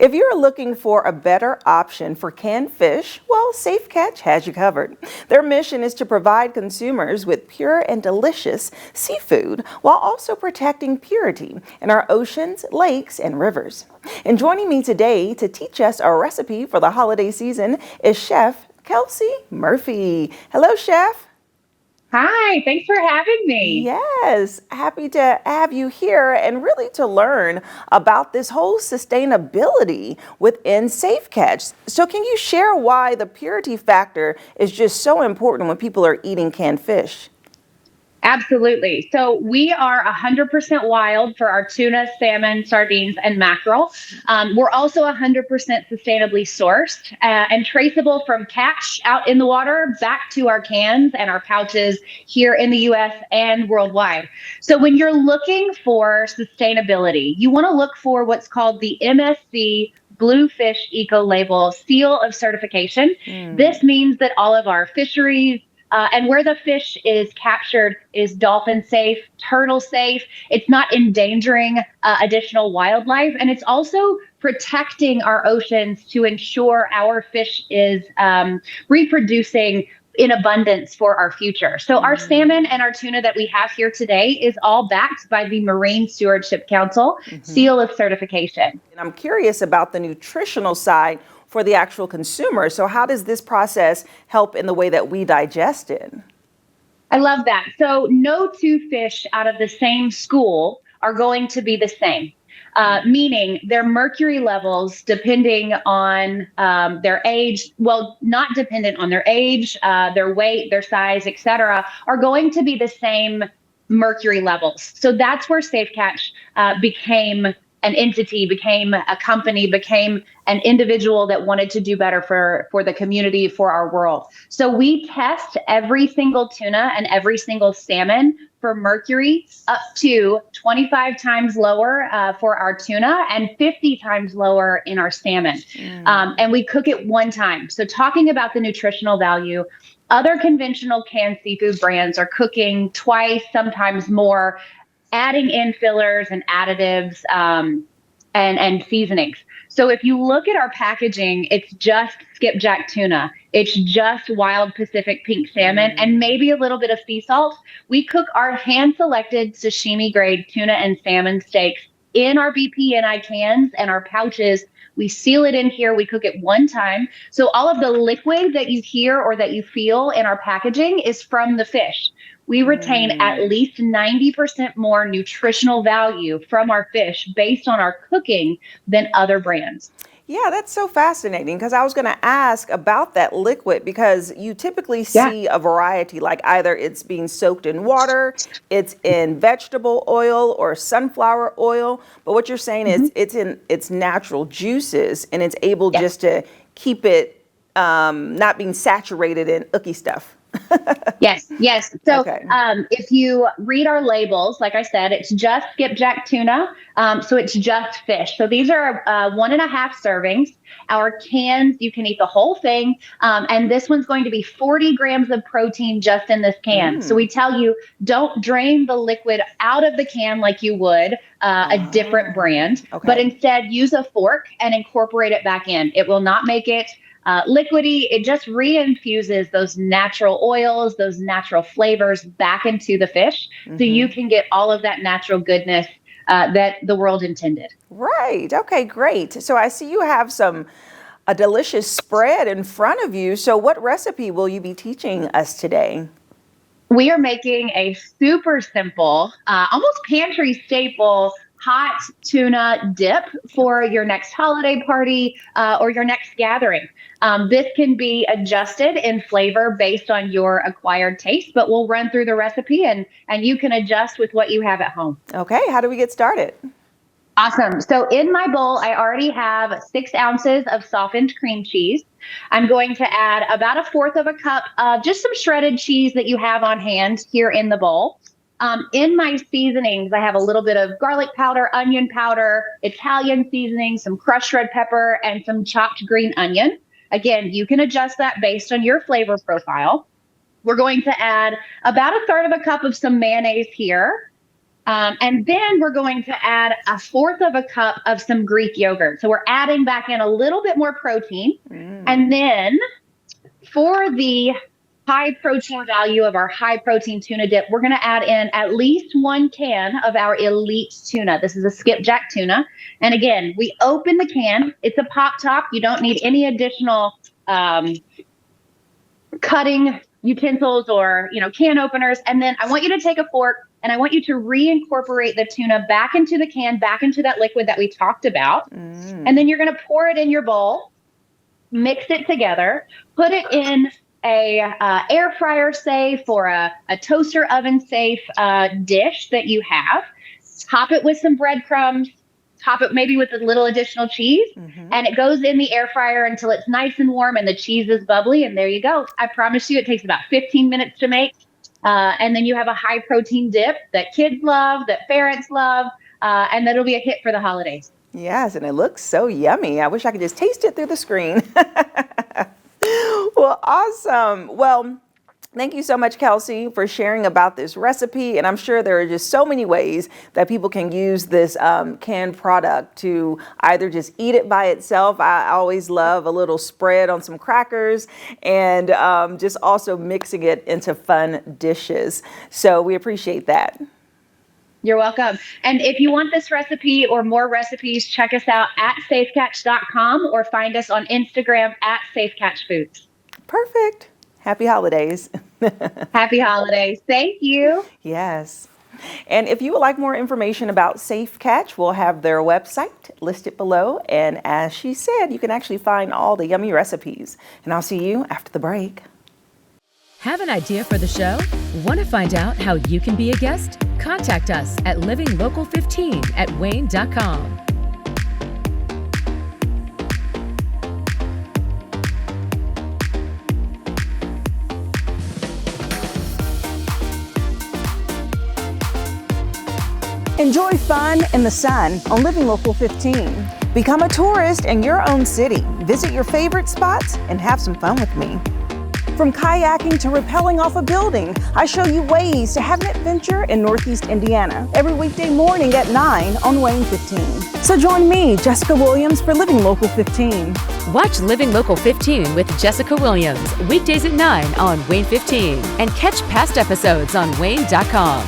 If you're looking for a better option for canned fish, well, Safe Catch has you covered. Their mission is to provide consumers with pure and delicious seafood while also protecting purity in our oceans, lakes, and rivers. And joining me today to teach us a recipe for the holiday season is Chef Kelsey Murphy. Hello, Chef. Hi, thanks for having me. Yes, happy to have you here and really to learn about this whole sustainability within Safe Catch. So can you share why the purity factor is just so important when people are eating canned fish? Absolutely. So we are 100% wild for our tuna, salmon, sardines, and mackerel. We're also 100% sustainably sourced and traceable from catch out in the water back to our cans and our pouches here in the US and worldwide. So when you're looking for sustainability, you want to look for what's called the MSC Bluefish Eco Label Seal of Certification. This means that all of our fisheries, and where the fish is captured is dolphin safe, turtle safe. It's not endangering additional wildlife. And it's also protecting our oceans to ensure our fish is reproducing in abundance for our future. So our salmon and our tuna that we have here today is all backed by the Marine Stewardship Council seal of certification. And I'm curious about the nutritional side for the actual consumer. So how does this process help in the way that we digest it? I love that. So no two fish out of the same school are going to be the same. Meaning their mercury levels, depending on their age, well, not dependent on their age, their weight, their size, etc., are going to be the same mercury levels. So that's where Safe Catch became an entity, became a company, became an individual that wanted to do better for the community, for our world. So we test every single tuna and every single salmon for mercury up to 25 times lower for our tuna and 50 times lower in our salmon. And we cook it one time. So talking about the nutritional value, other conventional canned seafood brands are cooking twice, sometimes more, adding in fillers and additives and seasonings. So if you look at our packaging, it's just skipjack tuna. It's just wild Pacific pink salmon and maybe a little bit of sea salt. We cook our hand-selected sashimi grade tuna and salmon steaks in our BPNI cans and our pouches. We seal it in here. We cook it one time. So all of the liquid that you hear or that you feel in our packaging is from the fish. We retain at least 90% more nutritional value from our fish based on our cooking than other brands. Yeah, that's so fascinating because I was going to ask about that liquid because you typically see a variety, like either it's being soaked in water, it's in vegetable oil or sunflower oil. But what you're saying is it's in its natural juices and it's able just to keep it not being saturated in icky stuff. Yes. So if you read our labels, like I said, it's just skipjack tuna. So it's just fish. So these are 1.5 servings. Our cans, you can eat the whole thing. And this one's going to be 40 grams of protein just in this can. So we tell you, don't drain the liquid out of the can like you would a different brand, but instead use a fork and incorporate it back in. It will not make it liquidy. It just reinfuses those natural oils, those natural flavors back into the fish so you can get all of that natural goodness that the world intended. Right. Okay, great. So I see you have a delicious spread in front of you. So what recipe will you be teaching us today? We are making a super simple, almost pantry staple hot tuna dip for your next holiday party or your next gathering. This can be adjusted in flavor based on your acquired taste, but we'll run through the recipe and you can adjust with what you have at home. Okay, how do we get started? Awesome. So in my bowl, I already have 6 ounces of softened cream cheese. I'm going to add about 1/4 of a cup of just some shredded cheese that you have on hand here in the bowl. In my seasonings, I have a little bit of garlic powder, onion powder, Italian seasoning, some crushed red pepper, and some chopped green onion. Again, you can adjust that based on your flavor profile. We're going to add about 1/3 of a cup of some mayonnaise here. And then we're going to add 1/4 of a cup of some Greek yogurt. So we're adding back in a little bit more protein. And then for the high protein value of our high protein tuna dip, we're going to add in at least 1 can of our elite tuna. This is a skipjack tuna. And again, we open the can. It's a pop top. You don't need any additional cutting utensils or, can openers. And then I want you to take a fork and I want you to reincorporate the tuna back into the can, back into that liquid that we talked about. And then you're going to pour it in your bowl, mix it together, put it in a air fryer safe or a toaster oven safe dish that you have. Top it with some breadcrumbs, top it maybe with a little additional cheese, and it goes in the air fryer until it's nice and warm and the cheese is bubbly, and there you go. I promise you it takes about 15 minutes to make, and then you have a high protein dip that kids love, that parents love, and that'll be a hit for the holidays. Yes, and it looks so yummy. I wish I could just taste it through the screen. Well, awesome. Well, thank you so much, Kelsey, for sharing about this recipe. And I'm sure there are just so many ways that people can use this canned product to either just eat it by itself. I always love a little spread on some crackers and just also mixing it into fun dishes. So we appreciate that. You're welcome. And if you want this recipe or more recipes, check us out at safecatch.com or find us on Instagram at safecatchfoods. Perfect. Happy holidays. Happy holidays. Thank you. Yes. And if you would like more information about Safe Catch, we'll have their website listed below. And as she said, you can actually find all the yummy recipes. And I'll see you after the break. Have an idea for the show? Want to find out how you can be a guest? Contact us at livinglocal15@wayne.com. Enjoy fun in the sun on Living Local 15. Become a tourist in your own city. Visit your favorite spots and have some fun with me. From kayaking to rappelling off a building, I show you ways to have an adventure in Northeast Indiana every weekday morning at 9 on WANE 15. So join me, Jessica Williams, for Living Local 15. Watch Living Local 15 with Jessica Williams weekdays at 9 on WANE 15 and catch past episodes on wayne.com.